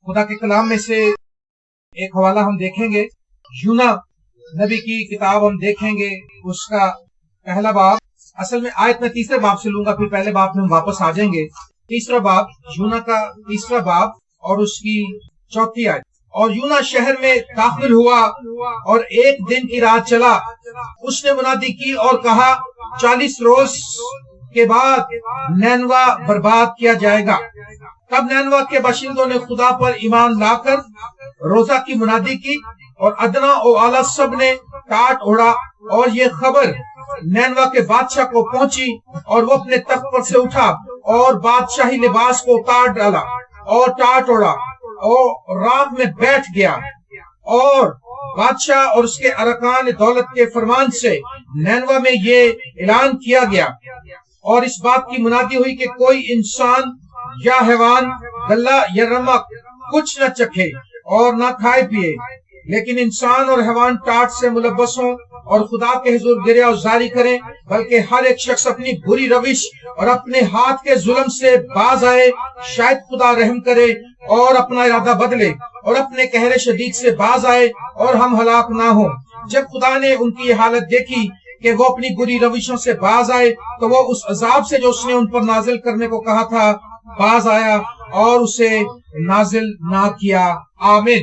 خدا کے کلام میں سے ایک حوالہ ہم دیکھیں گے، یونا نبی کی کتاب ہم دیکھیں گے، اس کا پہلا باب، اصل میں آیت میں تیسرے باب سے لوں گا، پھر پہلے باب میں ہم واپس آ جائیں گے۔ تیسرا باب، یونا کا تیسرا باب اور اس کی 4 آیت۔ اور یونا شہر میں داخل ہوا اور ایک دن کی رات چلا، اس نے منادی کی اور کہا 40 روز کے بعد نینوا برباد کیا جائے گا۔ تب نینوا کے باشندوں نے خدا پر ایمان لا کر روزہ کی منادی کی، اور ادنا و اعلیٰ سب نے ٹاٹ اوڑا، اور یہ خبر نینوا کے بادشاہ کو پہنچی، اور وہ اپنے تخت پر سے اٹھا اور بادشاہی لباس کو اتار ڈالا اور ٹاٹ اوڑا اور راہ میں بیٹھ گیا، اور بادشاہ اور اس کے ارکان دولت کے فرمان سے نینوا میں یہ اعلان کیا گیا، اور اس بات کی منادی ہوئی کہ کوئی انسان یا حیوان گلہ یا رمق کچھ نہ چکھے اور نہ کھائے پیے، لیکن انسان اور حیوان ٹاٹ سے ملبس ہوں اور خدا کے حضور گریہ وزاری کریں، بلکہ ہر ایک شخص اپنی بری روش اور اپنے ہاتھ کے ظلم سے باز آئے، شاید خدا رحم کرے اور اپنا ارادہ بدلے اور اپنے قہر شدید سے باز آئے اور ہم ہلاک نہ ہوں۔ جب خدا نے ان کی یہ حالت دیکھی کہ وہ اپنی بری روشوں سے باز آئے، تو وہ اس عذاب سے جو اس نے ان پر نازل کرنے کو کہا تھا باز آیا اور اسے نازل نہ کیا۔ آمین۔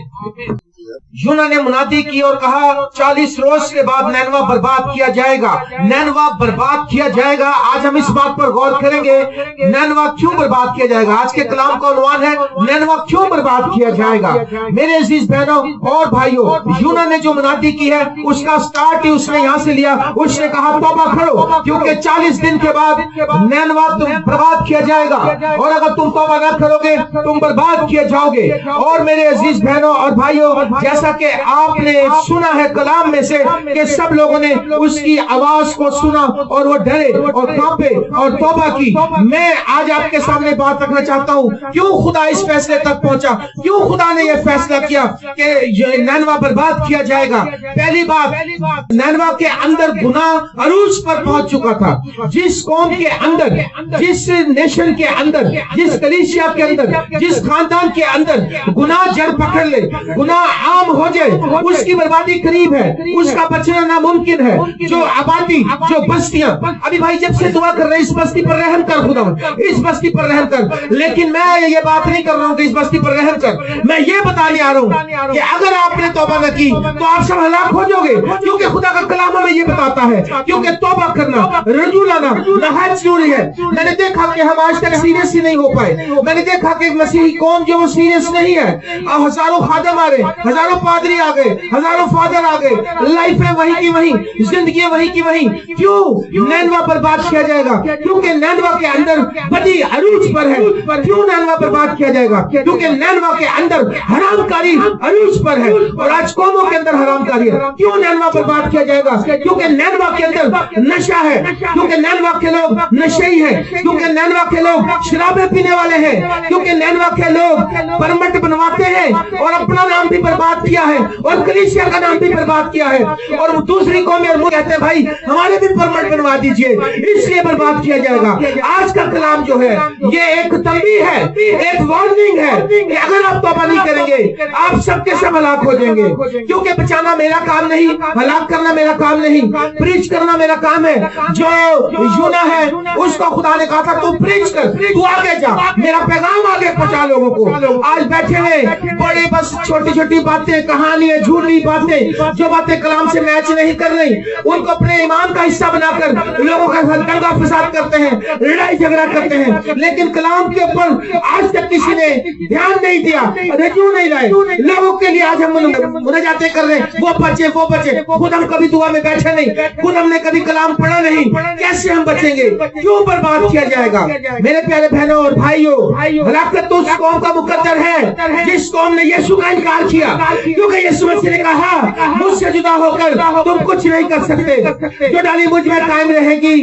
یونا نے منادی کی اور کہا 40 روز کے بعد نینوا برباد کیا جائے گا۔ نینوا برباد کیا جائے گا۔ آج ہم اس بات پر غور کریں گے، نینوا کیوں برباد کیا جائے گا۔ آج کے کلام کا عنوان ہے نینوا کیوں برباد کیا جائے گا۔ میرے عزیز بہنوں اور بھائیوں، یونا نے جو منادی کی ہے اس کا سٹارٹ ہی اس نے یہاں سے لیا۔ اس نے کہا توبہ کرو، کیونکہ 40 دن کے بعد نینوا تم برباد کیا جائے گا، اور اگر تم توبہ نہ کرو گے تم برباد کیے جاؤ گے۔ اور میرے عزیز بہنوں اور بھائیوں، جیسا کہ آپ نے سنا ہے کلام میں سے کہ سب لوگوں نے اس کی آواز کو سنا اور وہ ڈرے اور کانپے اور توبہ کی۔ میں آج آپ کے سامنے بات رکھنا چاہتا ہوں، کیوں خدا اس فیصلے تک پہنچا، کیوں خدا نے یہ فیصلہ کیا کہ نینوا برباد کیا جائے گا۔ پہلی بات، نینوا کے اندر گناہ عروج پر پہنچ چکا تھا۔ جس قوم کے اندر، جس نیشن کے اندر، جس کلیسیا کے اندر، جس خاندان کے اندر گناہ جڑ پکڑ لے، گناہ عام ہو جائے، اس کی بربادی قریب ہے، اس کا بچنا ناممکن ہے۔ جو آبادی، جو بستیاں، ابھی بھائی جب سے دعا کر رہے ہیں اس بستی پر رحم کر خدا، اس بستی پر رحم کر، لیکن میں یہ بات نہیں کر رہا ہوں کہ اس بستی پر رحم کر، میں یہ بتانے آ رہا ہوں کہ اگر آپ نے توبہ نہ کی تو آپ سب ہلاک ہو جاؤ گے، کیونکہ خدا کا کلام ہمیں یہ بتاتا ہے، کیونکہ توبہ کرنا، رجوع لانا نہایت ضروری ہے۔ میں نے دیکھا کہ ہم آج تک سیریس ہی نہیں ہو پائے۔ میں نے دیکھا کہ مسیحی قوم جو وہ سیریس نہیں ہے، ہزاروں خادم آ رہے، ہزاروں پادری آ گئے، ہزاروں فادر آ گئے، لائفیں وہی کی وہی، زندگیاں وہی کی وہی۔ کیوں نینوا برباد کیا جائے گا؟ کیونکہ نینوا کے اندر بدی عروج پر ہے۔ کیوں نینوا برباد کیا جائے گا؟ کیونکہ نینوا کے اندر حرام کاری عروج پر ہے، اور آج قوموں کے اندر حرام کاری ہے۔ کیوں نینوا برباد کیا جائے گا؟ کیونکہ نینوا کے اندر نشہ ہے، کیونکہ نینوا کے لوگ نشئی ہیں، کیونکہ نینوا کے لوگ شرابیں پینے والے ہیں، کیونکہ نینوا کے لوگ پرمٹ بنواتے ہیں اور اپنا نام بھی برباد کیا ہے اور کلیسیا کا نام بھی برباد کیا ہے، اور وہ دوسری قومیں کہتے ہیں بھائی ہمارے بھی پرمٹ بنوا دیجئے، اس لیے برباد کیا جائے گا۔ آج کا کلام جو ہے یہ ایک تنبیہ ہے، ایک وارننگ ہے کہ اگر آپ توبہ نہیں کریں گے آپ سب کے سب ہلاک ہو جائیں گے، کیونکہ بچانا میرا کام نہیں، ہلاک کرنا میرا کام نہیں، پریچ کرنا میرا کام ہے۔ جو یونا ہے اس کو خدا نے کہا تھا تو پریچ کر، تو آگے جا، میرا پیغام آگے پہنچا لوگوں کو۔ آج بیٹھے ہیں بڑے بس چھوٹی چھوٹی باتیں، کہانیاں، جھوٹی باتیں، جو باتیں کلام سے میچ نہیں کر رہی، ان کو اپنے ایمان کا حصہ بنا کر لوگوں کا دنگا فساد کرتے ہیں، لڑائی جھگڑا کرتے ہیں، لیکن کلام کے اوپر آج تک کسی نے دھیان نہیں دیا، رجوع نہیں لائے۔ لوگوں کے لیے آج ہم مناجاتیں کر رہے ہیں، وہ بچے وہ بچے، خود ہم کبھی دعا میں بیٹھے نہیں، خود ہم نے کبھی کلام پڑھا نہیں، کیسے ہم بچیں گے؟ کیوں برباد کیا جائے گا؟ میرے پیارے بہنوں اور بھائیوں، ہلاکت تو اس قوم کا مقدر ہے جس قوم نے یسوع کا انکار کیا، کیونکہ یسوع مسیح نے کہا مجھ سے جدا ہو کر تم کچھ نہیں کر سکتے، جو ڈالی مجھ میں قائم رہے گی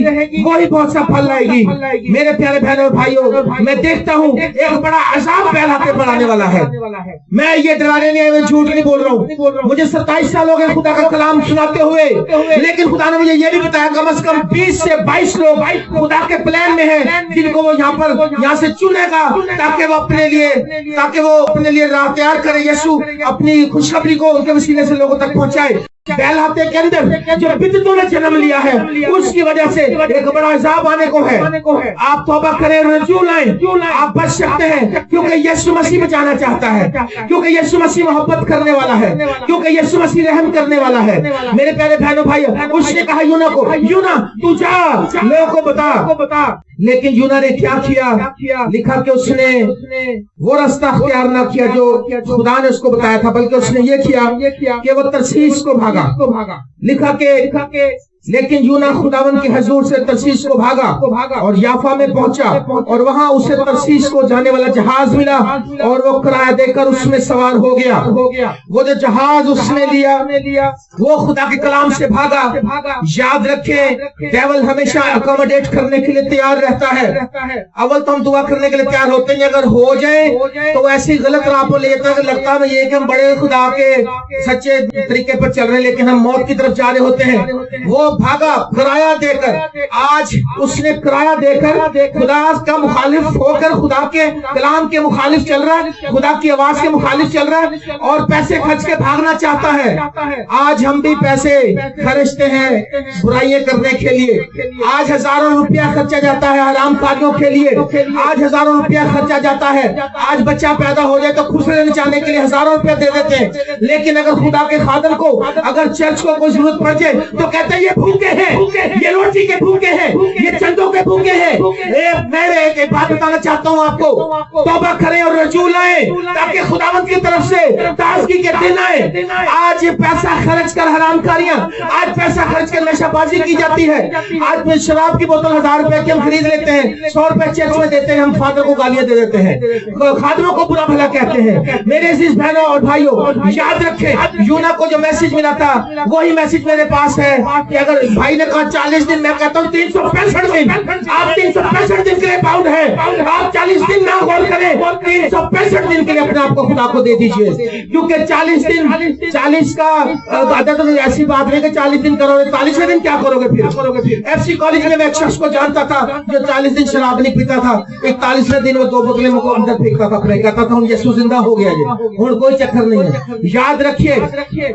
وہی بہت سا پھل لائے گی۔ میرے پیارے بہنوں اور بھائیوں، میں دیکھتا ہوں ایک بڑا عذاب پھیلاتے بڑھانے والا ہے۔ میں یہ ڈرانے نہیں، میں جھوٹ نہیں بول رہا ہوں، مجھے 27 سال ہو گئے خدا کا کلام سناتے ہوئے، لیکن خدا نے مجھے یہ بھی بتایا کم از کم 20 سے 22 لوگ خدا کے پلان میں ہیں جن کو وہ یہاں سے چنے گا تاکہ وہ اپنے لیے لیے راہ تیار کرے، یسوع اپنی خوشخبری کو ان کے وسیلے سے لوگوں تک پہنچائے۔ بیلہاتے کے اندر جو بدعتوں نے جنم لیا ہے اس کی وجہ سے ایک بڑا عذاب آنے کو ہے۔ آپ توبہ کریں، رجوع لائیں، آپ بچ سکتے ہیں، کیونکہ یسوع مسیح بچانا چاہتا ہے، کیونکہ یسوع مسیح محبت کرنے والا ہے، کیونکہ یسوع مسیح رحم کرنے والا ہے۔ میرے پیارے بہنوں بھائی، اس نے کہا یونا کو، یونا تو جا لوگوں کو بتا، لیکن یونا نے کیا کیا؟ لکھا کہ اس نے وہ راستہ اختیار نہ کیا جو خدا نے اس کو بتایا تھا، بلکہ اس نے یہ کیا کہ وہ ترسیس کو بھاگا۔ لکھا کہ لیکن یونا خداوند کے حضور سے ترسیس کو بھاگا اور یافا میں پہنچا، اور وہاں اسے ترسیس کو جانے والا جہاز ملا اور وہ کرایہ دے کر اس میں سوار ہو گیا۔ وہ جو جہاز اس نے لیا وہ خدا کے کلام سے بھاگا۔ یاد رکھیں، دیول ہمیشہ اکوموڈیٹ کرنے کے لیے تیار رہتا ہے۔ اول تو ہم دعا کرنے کے لیے تیار ہوتے ہیں، اگر ہو جائیں تو ایسی غلط راہ پر لے جاتا ہے کہ لگتا ہے یہ کہ ہم بڑے خدا کے سچے طریقے پر چل رہے ہیں، لیکن ہم موت کی طرف جا رہے ہوتے ہیں۔ وہ بھاگا کرایہ دے کر۔ آج اس نے کرایہ دے کر خدا کا مخالف ہو کر خدا کے کلام کے مخالف چل رہا ہے، خدا کی آواز کے مخالف چل رہا ہے اور پیسے خرچ کے بھاگنا چاہتا ہے۔ آج ہم بھی پیسے خرچتے ہیں برائیاں کرنے کے لیے۔ آج ہزاروں روپیہ خرچا جاتا ہے حرام کاریوں کے لیے، آج ہزاروں روپیہ خرچا جاتا ہے۔ آج بچہ پیدا ہو جائے تو خوش رہنے چاہنے کے لیے ہزاروں روپیہ دے دیتے ہیں، لیکن اگر خدا کے خادم کو اگر چرچ کو کوئی ضرورت پڑ جائے تو کہتے ہیں یہ بھوکے ہیں، یہ روٹی کے بھوکے ہیں، یہ چندوں کے بھوکے ہیں۔ میں ایک بات بتانا چاہتا ہوں آپ کو، توبہ کریں اور رجوع لائیں تاکہ خداوند کی طرف سے تازگی کے دن آئے۔ آج پیسہ خرچ کر حرام کاریاں، آج پیسہ خرچ کر نشہ بازی کی جاتی ہے۔ آج شراب کی بوتل 1000 روپے کی ہم خرید لیتے ہیں، 100 روپے چرچ میں دیتے ہیں، ہم فادر کو گالیاں دے دیتے ہیں، خادموں کو برا بھلا کہتے ہیں۔ میرے عزیز بہنوں اور بھائیوں، یاد رکھیں یونا کو جو میسج ملا تھا وہی میسج میرے پاس ہے کہ اگر بھائی نے کہا 40 دن، میں کہتا ہوں 365 دن۔ آپ 365 دن کے لیے باؤنڈ ہے، آپ 40 دن نہ غور کریں، 365 دن کے لیے اپنے آپ کو خدا کو دے دیجئے، کیونکہ 40 دن 40 کا عدد ایسی بات نہیں کہ 40 دن کرو گے، 40ویں دن کیا کرو گے پھر؟ ایف سی کالج میں ایک شخص کو جانتا تھا جو 40 دن شراب نہیں پیتا تھا، 41ویں دن وہ 2 بغلے کو اندر پھینکتا تھا، پھر کہتا تھا یسوع زندہ ہو گیا جی، اور کوئی چکر نہیں ہے۔ یاد رکھیے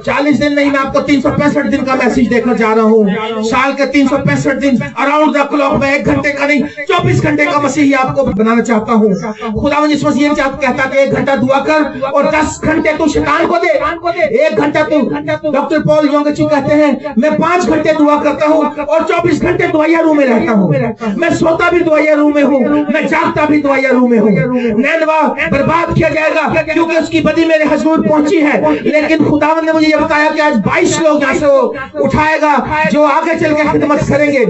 40 دن نہیں، میں آپ کو 365 دن کا میسج دیکھنا چاہ رہا ہوں۔ سال کے 365 دن اراؤنڈ دا کلاک، میں 1 گھنٹے کا نہیں 24 گھنٹے کا مسیحی آپ کو بنانا چاہتا ہوں۔ خداوند یسوع مسیح کہتا کہ 1 گھنٹہ دعا کر اور 10 گھنٹے تو شیطان کو دے، 1 گھنٹہ تو ڈاکٹر پال یونگ کہتے ہیں میں 5 گھنٹے دعا کرتا ہوں اور 24 گھنٹے دعائیا روم میں رہتا ہوں، میں سوتا بھی دعائیا روم میں ہوں، میں جاگتا بھی دعائیا روم میں ہوں۔ نینوا برباد کیا جائے گا کیونکہ اس کی بدی میرے حضور پہنچی ہے، لیکن خداوند نے مجھے یہ بتایا کہ آج 22 لوگ یہاں سے اٹھائے گا جو آگے چل کے خدمت کریں گے۔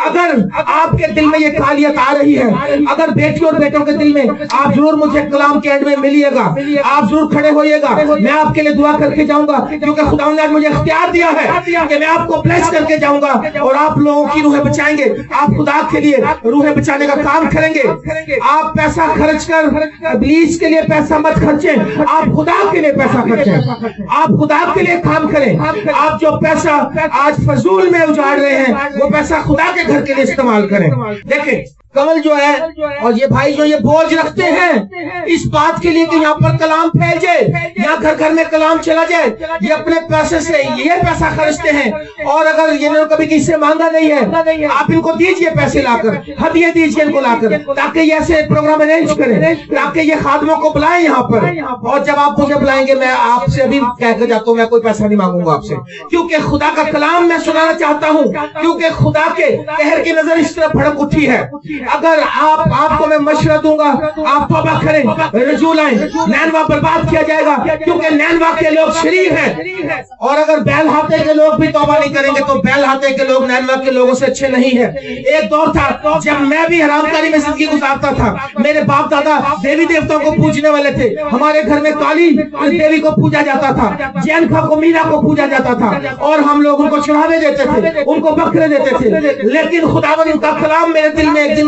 اگر آپ کے دل میں یہ کالیت آ رہی ہے، اگر بیٹیوں اور بیٹوں کے دل میں، آپ ضرور مجھے کلام کے اینڈ میں ملیے گا، آپ ضرور کھڑے ہوئیے گا، میں آپ کے لیے دعا کر کے جاؤں گا، کیونکہ خداوند نے آج مجھے اختیار دیا ہے کہ میں آپ کو بلیس کر کے جاؤں گا اور آپ لوگوں کی روحیں بچائیں گے۔ آپ خدا کے لیے روحیں بچانے کا کام کریں گے۔ آپ پیسہ خرچ کر ابلیس کے لیے پیسہ مت خرچیں، آپ خدا کے لیے پیسہ خرچیں، آپ خدا کے لیے کام کریں۔ آپ جو پیسہ آج فضول میں اجاڑ رہے ہیں وہ پیسہ خدا کے گھر کے لیے استعمال کریں۔ دیکھیں کمل جو ہے اور یہ بھائی جو یہ بوجھ رکھتے ہیں اس بات کے لیے کہ یہاں پر کلام پھیل جائے، یہاں گھر گھر میں کلام چلا جائے، یہ اپنے پیسے سے یہ پیسہ خرچتے ہیں، اور اگر یہ کبھی کسی سے مانگا نہیں ہے آپ ان کو دیجئے، پیسے لا کر ہدیے دیجئے ان کو لا کر، تاکہ یہ ایسے پروگرام ارینج کریں، تاکہ یہ خادموں کو بلائیں یہاں پر، اور جب آپ مجھے بلائیں گے میں آپ سے ابھی کہہ کے جاتا ہوں میں کوئی پیسہ نہیں مانگوں گا آپ سے، کیونکہ خدا کا کلام میں سنانا چاہتا ہوں، کیونکہ خدا کے قہر کی نظر اس طرح بھڑک اٹھی ہے۔ اگر آپ کو میں مشورہ دوں گا آپ توبہ کریں، رجوع لائیں، نینوا برباد کیا جائے گا کیونکہ نینوا کے لوگ شریر ہیں، اور اگر بیل ہاتے کے لوگ بھی توبہ نہیں کریں گے تو بیل ہاتے کے لوگ نینوا کے لوگوں سے اچھے نہیں ہیں۔ ایک دور تھا جب میں بھی حرام کاری میں زندگی گزارتا تھا، میرے باپ دادا دیوی دیوتاؤں کو پوجنے والے تھے، ہمارے گھر میں کالی دیوی کو پوجا جاتا تھا، جینکھا کو میرا کو پوجا جاتا تھا، اور ہم لوگ ان کو چڑھاوے دیتے تھے، ان کو بکرے دیتے تھے، لیکن خداوند کا کلام میرے دل میں ایک دن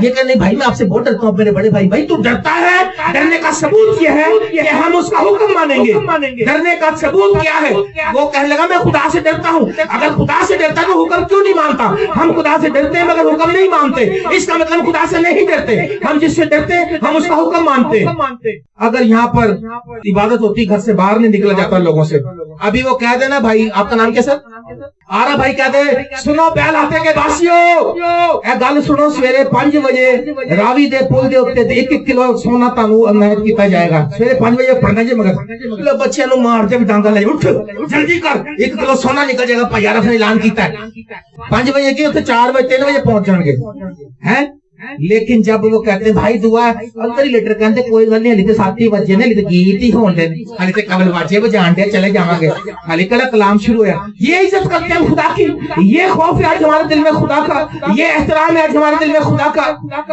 یہ کہ نہیں بھائی میں آپ سے بہت ڈرتا ہوں میرے بڑے بھائی. بھائی تو ڈرتا ہے, ڈرنے کا ثبوت یہ ہے کہ ہم اس کا حکم مانیں گے. ڈرنے کا ثبوت کیا ہے؟ وہ کہنے لگا میں خدا سے ڈرتا ہوں. اگر خدا سے ڈرتا تو حکم کیوں نہیں مانتا؟ ہم خدا سے ڈرتے ہیں مگر حکم نہیں مانتے, اس کا مطلب خدا سے نہیں ڈرتے. ہم جس سے ڈرتے ہم اس کا حکم مانتے. اگر یہاں پر عبادت ہوتی گھر سے باہر نہیں نکلا جاتا لوگوں سے. ابھی وہ کہہ دے نا بھائی آپ کا نام کیا سر؟ آرا بھائی کہہ دے سنو بیل ہاتے کے باسیو اے گل سنو سویرے 5 بجے راوی دے پل دے اوتے 1 کلو سونا تانوں عنایت کیتا جائے گا. سویرے 5 بجے پڑھنا جے مگر لو بچے نو مار دے ڈانگا لے اٹھ جلدی کر 1 کلو سونا نکل جائے گا. پجارا نے اعلان کیتا ہے 5 بجے کی اوتے 4 بجے 3 بجے پہنچ جان گے ہیں. لیکن جب وہ کہتے ہیں بھائی دعا اندر ہی لیٹر کہتے کوئی گل نہیں, ہلی تو 7 بجے نے, ہلی تو گیت ہی ہون دے, ہلی تو قبل واجے بجان دے, چلے جاواں گے, ہلی کلا کلام شروع ہوا. یہ عزت کرتے ہیں خدا کی, یہ خوف ہے آج ہمارے دل میں خدا کا, یہ احترام ہے آج ہمارے دل میں خدا کا.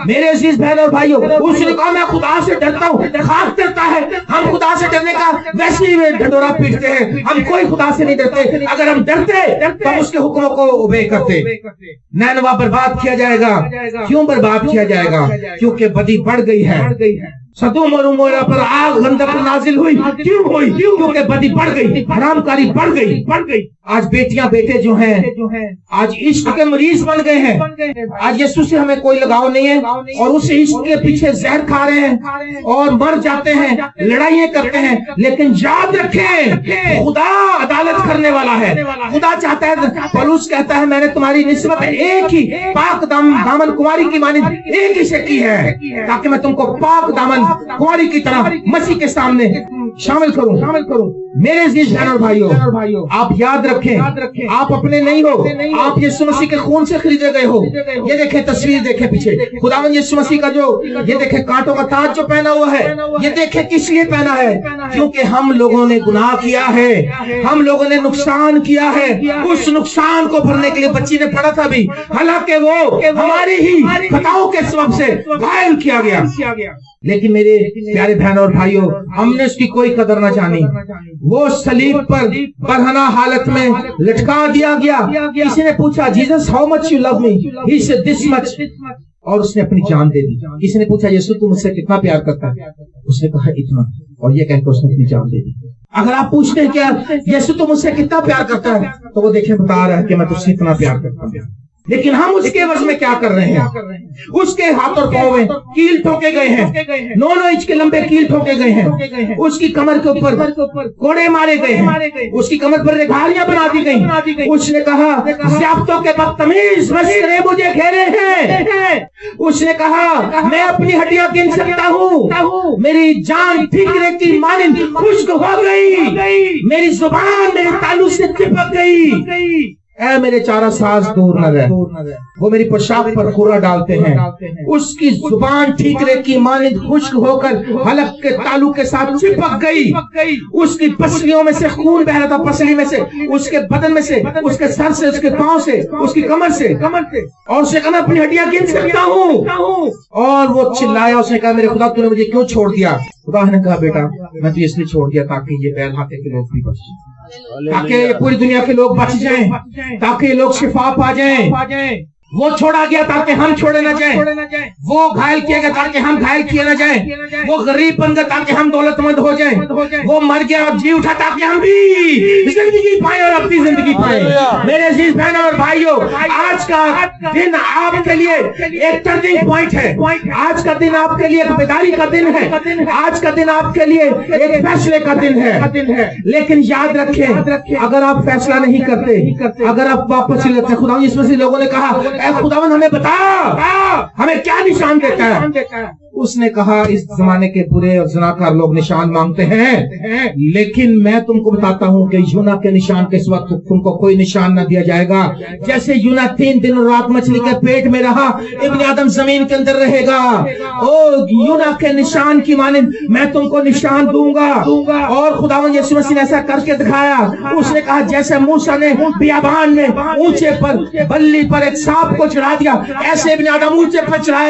میرے عزیز بہن اور بھائیوں, اس نے کہا میں خدا سے ڈرتا ہوں. خاص ڈرتا ہے. ہم خدا سے ڈرنے کا ویسے ہی ڈھڈورا پیٹتے ہیں. ہم کوئی خدا سے نہیں ڈرتے. اگر ہم ڈرتے تو ہم اس کے حکموں کو اوبے کرتے. نینوا برباد کیا جائے گا. کیوں برباد کیا جائے گا؟ کیونکہ بدی بڑھ گئی ہے. سدوم اور عمورہ پر آگ گندک نازل ہوئی. کیوں ہوئی؟ کیونکہ بدی بڑھ گئی, حرام کاری بڑھ گئی. آج بیٹیاں بیٹے جو ہیں آج عشق کے مریض بن گئے ہیں. آج یسوع سے ہمیں کوئی لگاؤ نہیں ہے اور اس عشق کے پیچھے زہر کھا رہے ہیں اور مر جاتے ہیں, لڑائیاں کرتے ہیں. لیکن یاد رکھیں خدا عدالت کرنے والا ہے. خدا چاہتا ہے, پولس کہتا ہے میں نے تمہاری نسبت ایک ہی پاک دامن کنواری کی مانند ایک ہی سے کی ہے تاکہ میں تم کو پاک دامن کنواری کی طرح مسیح کے سامنے شامل کروں. میرے عزیز بہن اور بھائیوں, آپ یاد رکھیں آپ اپنے نہیں ہو, آپ یسوع مسیح کے خون سے خریدے گئے ہو. یہ دیکھیں تصویر دیکھیں پیچھے, خداوند یسوع مسیح کا جو یہ دیکھیں کانٹوں کا تاج جو پہنا ہوا ہے, یہ دیکھیں کس لیے پہنا ہے؟ کیونکہ ہم لوگوں نے گناہ کیا ہے, ہم لوگوں نے نقصان کیا ہے. اس نقصان کو بھرنے کے لیے بچی نے پڑھا تھا بھی, حالانکہ وہ ہماری ہی خطاؤں کے سبب سے گھائل کیا گیا. لیکن میرے پیارے بہن اور بھائیوں, ہم نے اس کی کوئی قدر نہ جانی. وہ صلیب پر برہنہ حالت میں لٹکا دیا گیا. کسی نے پوچھا Jesus how much you love me, he said this much, اور اس نے اپنی جان دے دی. کسی نے پوچھا یسوع تم مجھ سے کتنا پیار کرتا ہے, اس نے کہا اتنا, اور یہ کہہ کر اس نے اپنی جان دے دی. اگر آپ پوچھتے ہیں کیا یسوع تم مجھ سے کتنا پیار کرتا ہے, تو وہ دیکھیں بتا رہا ہے کہ میں تجھ سے اتنا پیار کرتا ہوں. لیکن ہم اس کے عوض میں کیا کر رہے ہیں؟ اس کے ہاتھ اور پاؤں میں کیل ٹھوکے گئے ہیں, 9 انچ کے لمبے کیل ٹھوکے گئے ہیں. اس کی کمر کے اوپر کوڑے مارے گئے ہیں, اس کی کمر پر ریگھاریاں بنا دی گئی. اس نے کہا ضابطوں کے بدتمیز مسخرے مجھے گھیرے ہیں. اس نے کہا میں اپنی ہڈیاں گن سکتا ہوں, میری جان ٹھیکرے کی مانند خشک ہو گئی, میری زبان میرے تالو سے چپک گئی. اے میرے چارہ ساز دور نہ رہ, وہ میری پوشاک پر خورا ڈالتے ہیں. اس کی زبان ٹھیکرے کی مانند خشک ہو کر حلق کے تالو کے ساتھ چپک گئی. اس کی پسلیوں میں سے خون بہ رہا تھا, پسلی میں سے, اس کے بدن میں سے, اس کے سر سے, اس کے پاؤں سے, اس کی کمر سے, اور اس نے کہا میں اپنی ہڈیاں گن سکتا ہوں. اور وہ چلایا, اس نے کہا میرے خدا تو نے مجھے کیوں چھوڑ دیا؟ خدا نے کہا بیٹا میں تو اس لیے چھوڑ دیا تاکہ یہ بیل ہاتے کے لوگ بھی بچ جائیں, تاکہ یہ پوری دنیا کے لوگ بچ جائیں, تاکہ یہ لوگ شفا پا جائیں. وہ چھوڑا گیا تاکہ ہم چھوڑے نہ جائیں, وہ گھائل کیا گیا تاکہ ہم گھائل کیے نہ جائیں, وہ غریب بن گیا تاکہ ہم دولت مند ہو جائیں, وہ مر گیا اور جی اٹھا تاکہ ہم بھی زندگی پائیں اور اپنی زندگی پائیں. میرے عزیز بہنوں اور بھائیوں, آج کا دن آپ کے لیے ایک ٹرننگ پوائنٹ ہے. آج کا دن آپ کے لیے ایک بیداری کا دن ہے. آج کا دن آپ کے لیے ایک فیصلے کا دن ہے. لیکن یاد رکھیں اگر آپ فیصلہ نہیں کرتے, اگر آپ واپس چلے جاتے, خدا اس میں سے لوگوں نے کہا اے خداوند ہمیں بتا ہمیں کیا نشان دیتا ہے. اس نے کہا اس زمانے کے برے اور زناکار لوگ نشان مانگتے ہیں, لیکن میں تم کو بتاتا ہوں کہ یونا کے نشان کے وقت تم کو کوئی نشان نہ دیا جائے گا. جیسے یونا 3 دن اور رات مچھلی کے پیٹ میں رہا, ابن آدم زمین کے اندر رہے گا. یونا کے نشان کی مانند میں تم کو نشان دوں گا. اور خداوند یسوع مسیح نے ایسا کر کے دکھایا. اس نے کہا جیسے موسیٰ نے بیابان میں اونچے پر بلی پر ایک سانپ کو چڑھا دیا, ایسے ابن آدم اونچے پر چڑھایا